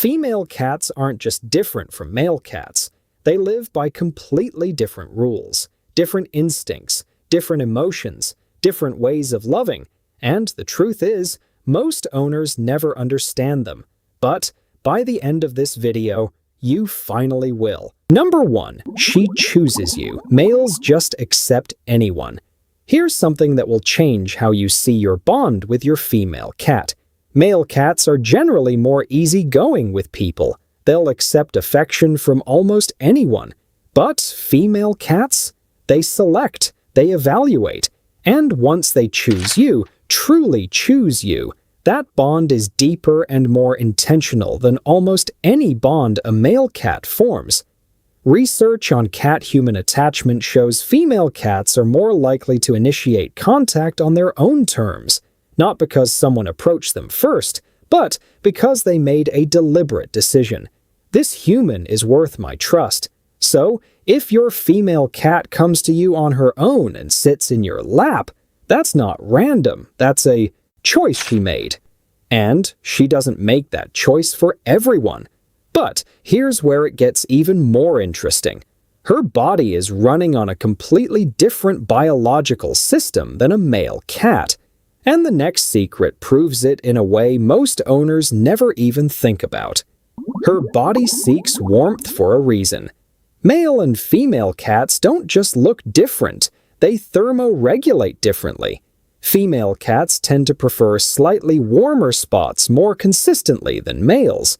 Female cats aren't just different from male cats. They live by completely different rules, different instincts, different emotions, different ways of loving, and the truth is, most owners never understand them. But by the end of this video, you finally will. Number 1. She chooses you. Males just accept anyone. Here's something that will change how you see your bond with your female cat. Male cats are generally more easygoing with people. They'll accept affection from almost anyone. But female cats? They select, they evaluate, and once they choose you, truly choose you, that bond is deeper and more intentional than almost any bond a male cat forms. Research on cat-human attachment shows female cats are more likely to initiate contact on their own terms, not because someone approached them first, but because they made a deliberate decision. This human is worth my trust. So, if your female cat comes to you on her own and sits in your lap, that's not random, that's a choice she made. And she doesn't make that choice for everyone. But here's where it gets even more interesting. Her body is running on a completely different biological system than a male cat. And the next secret proves it in a way most owners never even think about. Her body seeks warmth for a reason. Male and female cats don't just look different, they thermoregulate differently. Female cats tend to prefer slightly warmer spots more consistently than males.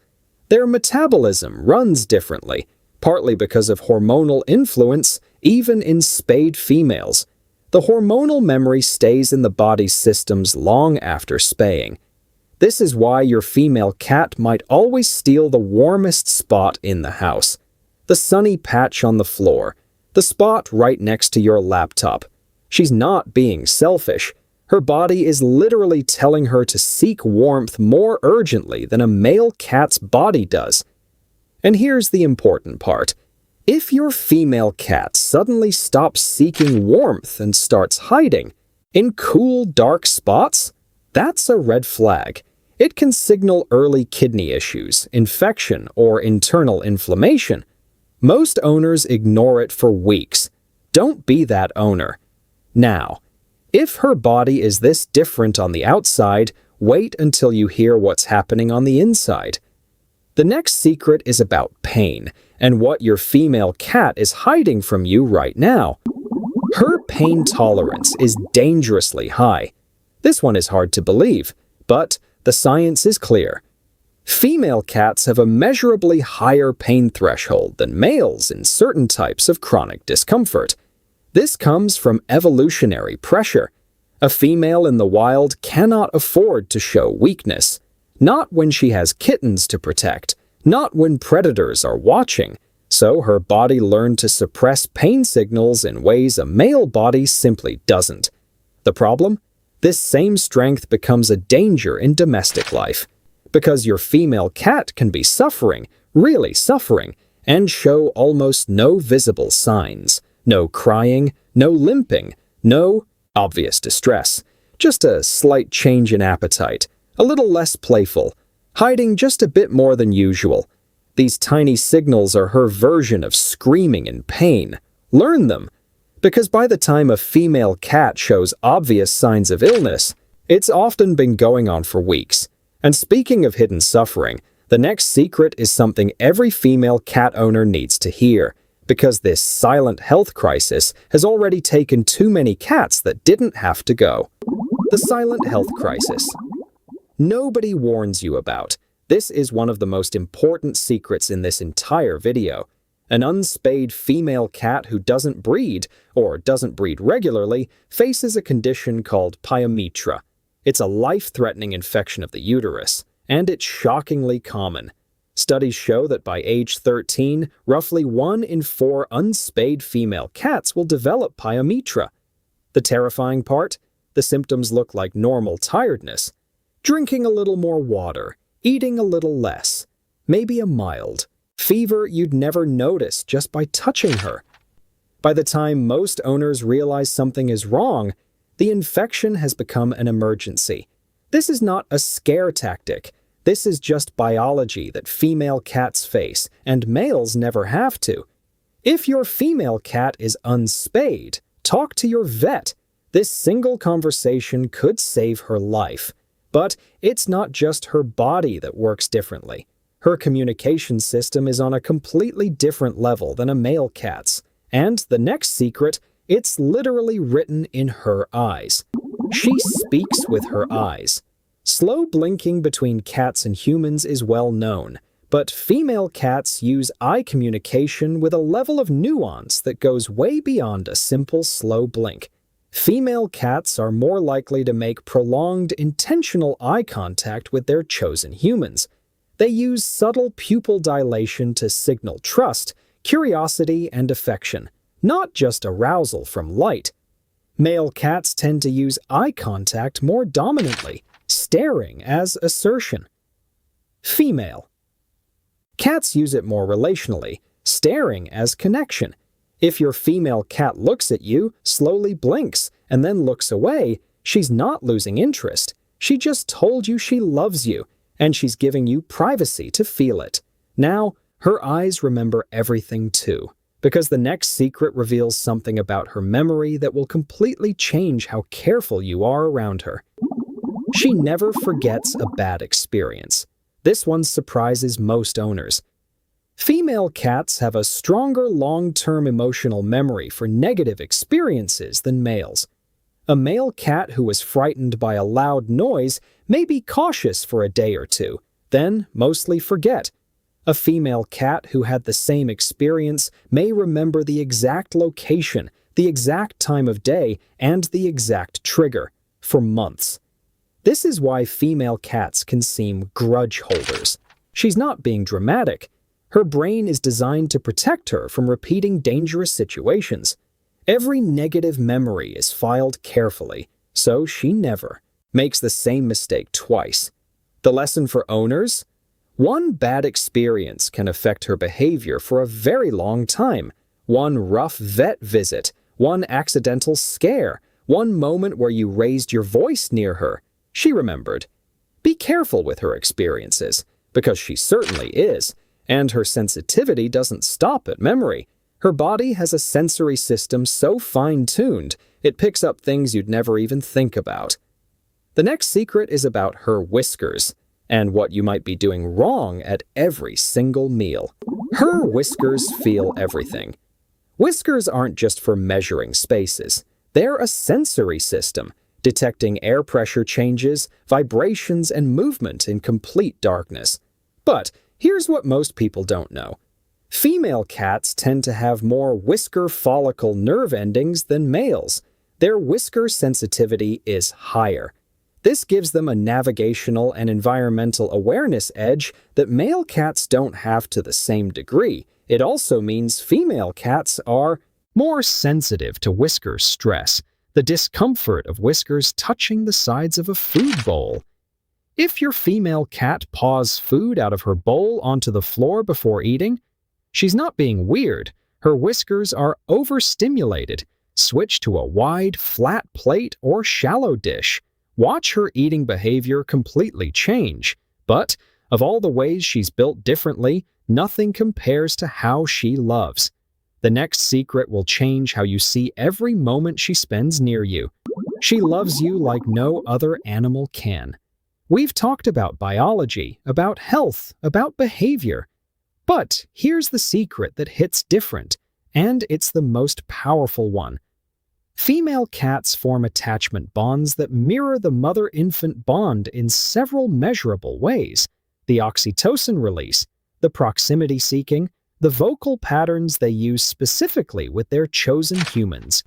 Their metabolism runs differently, partly because of hormonal influence, even in spayed females. The hormonal memory stays in the body's systems long after spaying. This is why your female cat might always steal the warmest spot in the house. The sunny patch on the floor, the spot right next to your laptop. She's not being selfish. Her body is literally telling her to seek warmth more urgently than a male cat's body does. And here's the important part. If your female cat suddenly stops seeking warmth and starts hiding in cool, dark spots, that's a red flag. It can signal early kidney issues, infection, or internal inflammation. Most owners ignore it for weeks. Don't be that owner. Now, if her body is this different on the outside, wait until you hear what's happening on the inside. The next secret is about pain and what your female cat is hiding from you right now. Her pain tolerance is dangerously high. This one is hard to believe, but the science is clear. Female cats have a measurably higher pain threshold than males in certain types of chronic discomfort. This comes from evolutionary pressure. A female in the wild cannot afford to show weakness. Not when she has kittens to protect, not when predators are watching. So her body learned to suppress pain signals in ways a male body simply doesn't. The problem? This same strength becomes a danger in domestic life. Because your female cat can be suffering, really suffering, and show almost no visible signs. No crying, no limping, no obvious distress. Just a slight change in appetite, a little less playful, hiding just a bit more than usual. These tiny signals are her version of screaming in pain. Learn them. Because by the time a female cat shows obvious signs of illness, it's often been going on for weeks. And speaking of hidden suffering, the next secret is something every female cat owner needs to hear. Because this silent health crisis has already taken too many cats that didn't have to go. The silent health crisis. Nobody warns you about. This is one of the most important secrets in this entire video. An unspayed female cat who doesn't breed, or doesn't breed regularly, faces a condition called pyometra. It's a life-threatening infection of the uterus, and it's shockingly common. Studies show that by age 13, roughly 1 in 4 unspayed female cats will develop pyometra. The terrifying part? The symptoms look like normal tiredness. Drinking a little more water, eating a little less, maybe a mild fever you'd never notice just by touching her. By the time most owners realize something is wrong, the infection has become an emergency. This is not a scare tactic. This is just biology that female cats face, and males never have to. If your female cat is unspayed, talk to your vet. This single conversation could save her life. But it's not just her body that works differently. Her communication system is on a completely different level than a male cat's. And the next secret, it's literally written in her eyes. She speaks with her eyes. Slow blinking between cats and humans is well known, but female cats use eye communication with a level of nuance that goes way beyond a simple slow blink. Female cats are more likely to make prolonged, intentional eye contact with their chosen humans. They use subtle pupil dilation to signal trust, curiosity, and affection, not just arousal from light. Male cats tend to use eye contact more dominantly, staring as assertion. Female cats use it more relationally, staring as connection. If your female cat looks at you, slowly blinks, and then looks away, she's not losing interest. She just told you she loves you, and she's giving you privacy to feel it. Now, her eyes remember everything too, because the next secret reveals something about her memory that will completely change how careful you are around her. She never forgets a bad experience. This one surprises most owners. Female cats have a stronger long-term emotional memory for negative experiences than males. A male cat who was frightened by a loud noise may be cautious for a day or two, then mostly forget. A female cat who had the same experience may remember the exact location, the exact time of day, and the exact trigger for months. This is why female cats can seem grudge holders. She's not being dramatic. Her brain is designed to protect her from repeating dangerous situations. Every negative memory is filed carefully, so she never makes the same mistake twice. The lesson for owners? One bad experience can affect her behavior for a very long time. One rough vet visit, one accidental scare, one moment where you raised your voice near her. She remembered. Be careful with her experiences, because she certainly is, and her sensitivity doesn't stop at memory. Her body has a sensory system so fine-tuned, it picks up things you'd never even think about. The next secret is about her whiskers, and what you might be doing wrong at every single meal. Her whiskers feel everything. Whiskers aren't just for measuring spaces. They're a sensory system, detecting air pressure changes, vibrations, and movement in complete darkness. But here's what most people don't know. Female cats tend to have more whisker follicle nerve endings than males. Their whisker sensitivity is higher. This gives them a navigational and environmental awareness edge that male cats don't have to the same degree. It also means female cats are more sensitive to whisker stress, the discomfort of whiskers touching the sides of a food bowl. If your female cat paws food out of her bowl onto the floor before eating, she's not being weird. Her whiskers are overstimulated. Switch to a wide, flat plate or shallow dish. Watch her eating behavior completely change. But, of all the ways she's built differently, nothing compares to how she loves. The next secret will change how you see every moment she spends near you. She loves you like no other animal can. We've talked about biology, about health, about behavior. But here's the secret that hits different, and it's the most powerful one. Female cats form attachment bonds that mirror the mother-infant bond in several measurable ways. The oxytocin release, the proximity seeking, the vocal patterns they use specifically with their chosen humans.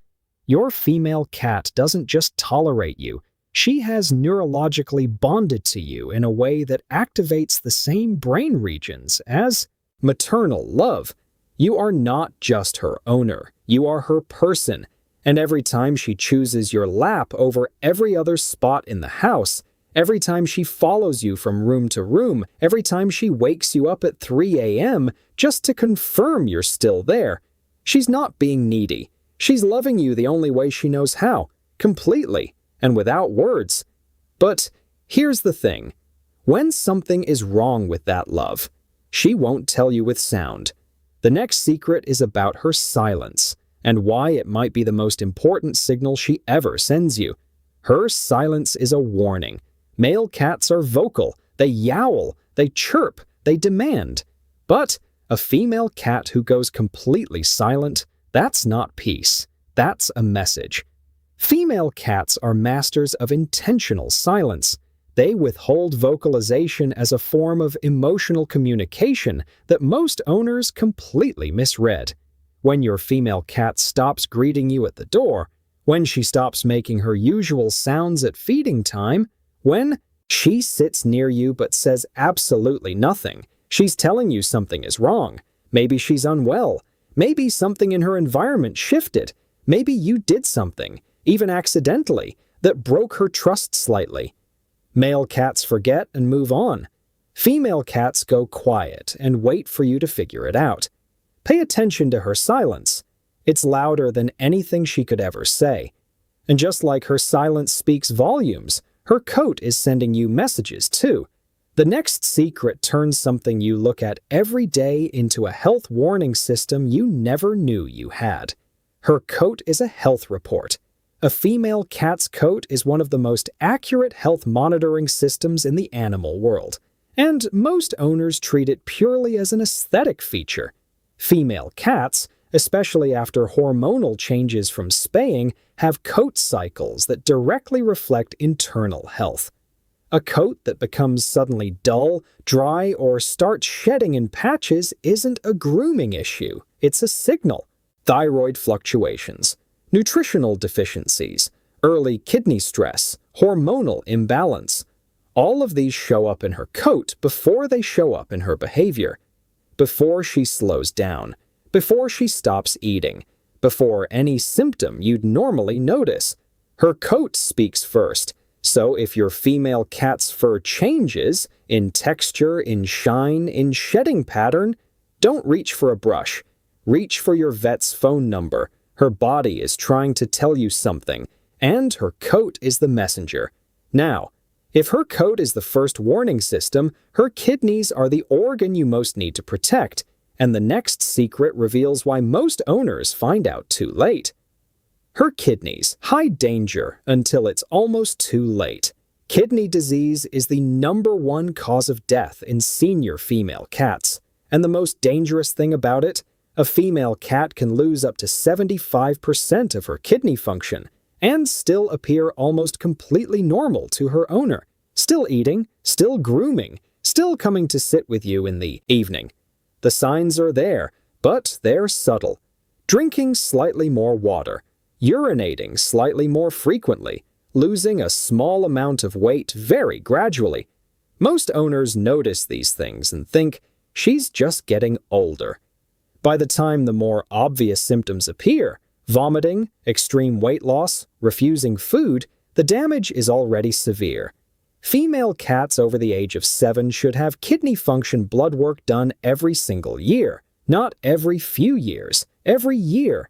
Your female cat doesn't just tolerate you, she has neurologically bonded to you in a way that activates the same brain regions as maternal love. You are not just her owner, you are her person, and every time she chooses your lap over every other spot in the house, every time she follows you from room to room, every time she wakes you up at 3 a.m. just to confirm you're still there, she's not being needy. She's loving you the only way she knows how, completely, and without words. But here's the thing. when something is wrong with that love. She won't tell you with sound. The next secret is about her silence, and why it might be the most important signal she ever sends you. Her silence is a warning. Male cats are vocal. They yowl, they chirp, they demand. But a female cat who goes completely silent, that's not peace. That's a message. Female cats are masters of intentional silence. They withhold vocalization as a form of emotional communication that most owners completely misread. When your female cat stops greeting you at the door, when she stops making her usual sounds at feeding time, when she sits near you but says absolutely nothing, she's telling you something is wrong. Maybe she's unwell. Maybe something in her environment shifted. Maybe you did something, even accidentally, that broke her trust slightly. Male cats forget and move on. Female cats go quiet and wait for you to figure it out. Pay attention to her silence. It's louder than anything she could ever say. And just like her silence speaks volumes, her coat is sending you messages too. The next secret turns something you look at every day into a health warning system you never knew you had. Her coat is a health report. A female cat's coat is one of the most accurate health monitoring systems in the animal world, and most owners treat it purely as an aesthetic feature. Female cats, especially after hormonal changes from spaying, have coat cycles that directly reflect internal health. A coat that becomes suddenly dull, dry, or starts shedding in patches isn't a grooming issue, it's a signal. Thyroid fluctuations, nutritional deficiencies, early kidney stress, hormonal imbalance. All of these show up in her coat before they show up in her behavior. Before she slows down, before she stops eating, before any symptom you'd normally notice. Her coat speaks first, so if your female cat's fur changes, in texture, in shine, in shedding pattern, don't reach for a brush. Reach for your vet's phone number. Her body is trying to tell you something, and her coat is the messenger. Now, if her coat is the first warning system, her kidneys are the organ you most need to protect, and the next secret reveals why most owners find out too late. Her kidneys, high danger until it's almost too late. Kidney disease is the #1 cause of death in senior female cats, and the most dangerous thing about it, a female cat can lose up to 75% of her kidney function and still appear almost completely normal to her owner, still eating, still grooming, still coming to sit with you in the evening. The signs are there, but they're subtle. Drinking slightly more water, urinating slightly more frequently, losing a small amount of weight very gradually. Most owners notice these things and think, she's just getting older. By the time the more obvious symptoms appear, vomiting, extreme weight loss, refusing food, the damage is already severe. Female cats over the age of 7 should have kidney function blood work done every single year, not every few years, every year.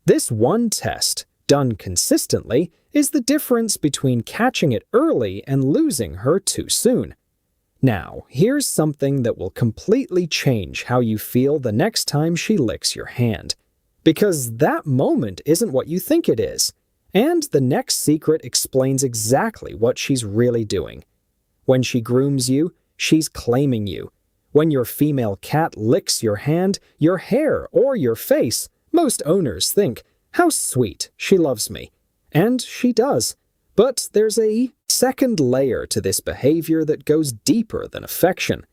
This one test, done consistently, is the difference between catching it early and losing her too soon. Now, here's something that will completely change how you feel the next time she licks your hand. Because that moment isn't what you think it is. And the next secret explains exactly what she's really doing. When she grooms you, she's claiming you. When your female cat licks your hand, your hair, or your face, most owners think, how sweet, she loves me. And she does. But there's a second layer to this behavior that goes deeper than affection.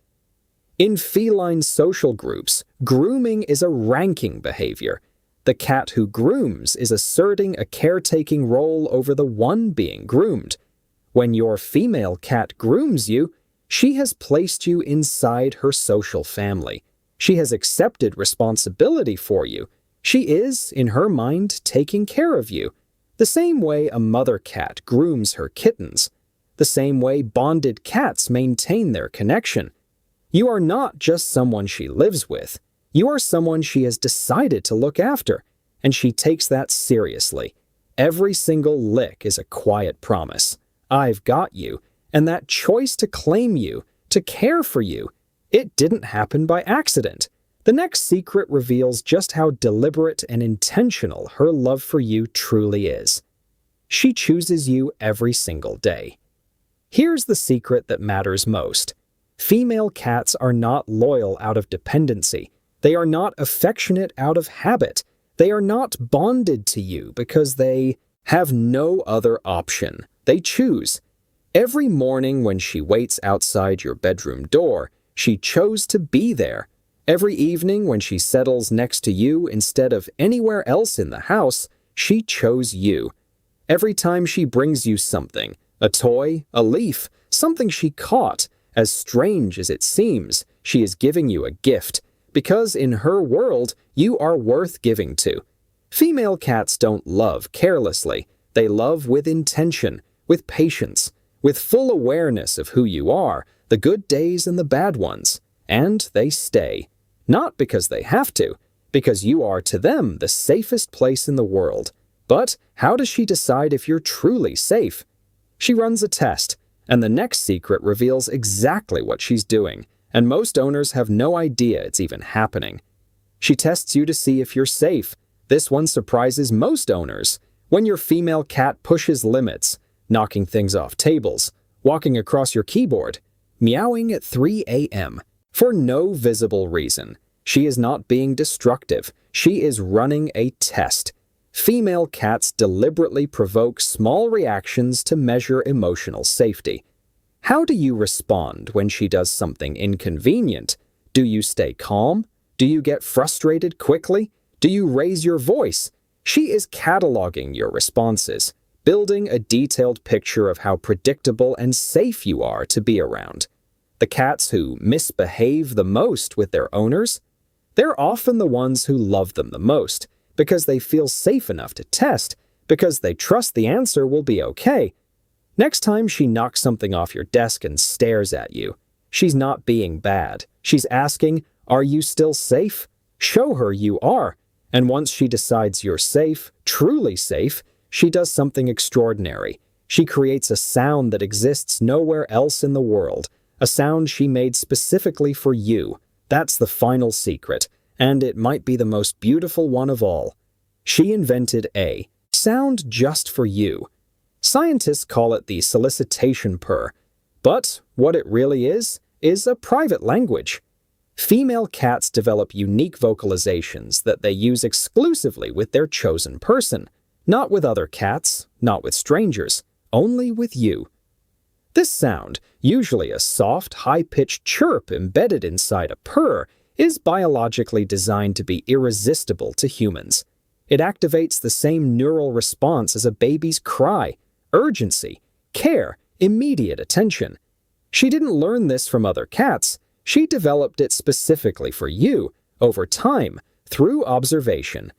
In feline social groups, grooming is a ranking behavior. The cat who grooms is asserting a caretaking role over the one being groomed. When your female cat grooms you, she has placed you inside her social family. She has accepted responsibility for you. She is, in her mind, taking care of you. The same way a mother cat grooms her kittens. The same way bonded cats maintain their connection. You are not just someone she lives with. You are someone she has decided to look after, and she takes that seriously. Every single lick is a quiet promise. I've got you, And that choice to claim you, to care for you, it didn't happen by accident. The next secret reveals just how deliberate and intentional her love for you truly is. She chooses you every single day. Here's the secret that matters most. Female cats are not loyal out of dependency. They are not affectionate out of habit. They are not bonded to you because they have no other option. They choose. Every morning when she waits outside your bedroom door, she chose to be there. Every evening when she settles next to you instead of anywhere else in the house, she chose you. Every time she brings you something, a toy, a leaf, something she caught, as strange as it seems, she is giving you a gift, because in her world, you are worth giving to. Female cats don't love carelessly. They love with intention, with patience, with full awareness of who you are, the good days and the bad ones. And they stay. Not because they have to, because you are to them the safest place in the world. But how does she decide if you're truly safe? She runs a test, and the next secret reveals exactly what she's doing, and most owners have no idea it's even happening. She tests you to see if you're safe. This one surprises most owners. When your female cat pushes limits, knocking things off tables, walking across your keyboard, meowing at 3 a.m., for no visible reason. She is not being destructive. She is running a test. Female cats deliberately provoke small reactions to measure emotional safety. How do you respond when she does something inconvenient? Do you stay calm? Do you get frustrated quickly? Do you raise your voice? She is cataloging your responses, building a detailed picture of how predictable and safe you are to be around. The cats who misbehave the most with their owners, they're often the ones who love them the most, because they feel safe enough to test, because they trust the answer will be okay. Next time she knocks something off your desk and stares at you, she's not being bad. She's asking, are you still safe? Show her you are. And once she decides you're safe, truly safe, she does something extraordinary. She creates a sound that exists nowhere else in the world, a sound she made specifically for you. That's the final secret, and it might be the most beautiful one of all. She invented a sound just for you. Scientists call it the solicitation purr, but what it really is a private language. Female cats develop unique vocalizations that they use exclusively with their chosen person, not with other cats, not with strangers, only with you. This sound, usually a soft, high-pitched chirp embedded inside a purr, is biologically designed to be irresistible to humans. It activates the same neural response as a baby's cry: urgency, care, immediate attention. She didn't learn this from other cats. She developed it specifically for you, over time, through observation.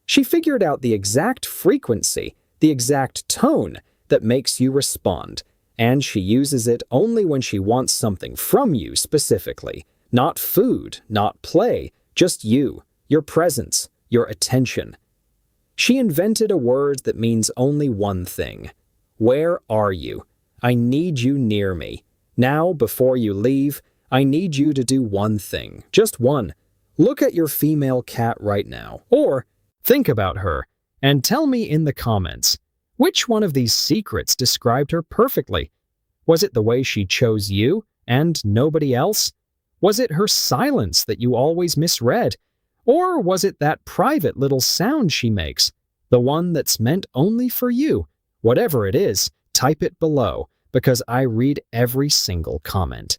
She figured out the exact frequency, the exact tone that makes you respond, and she uses it only when she wants something from you specifically. Not food, not play, just you, your presence, your attention. She invented a word that means only one thing. Where are you? I need you near me. Now, before you leave, I need you to do one thing, just one. Look at your female cat right now, or think about her, and tell me in the comments, which one of these secrets described her perfectly? Was it the way she chose you and nobody else? Was it her silence that you always misread? Or was it that private little sound she makes, the one that's meant only for you? Whatever it is, type it below, because I read every single comment.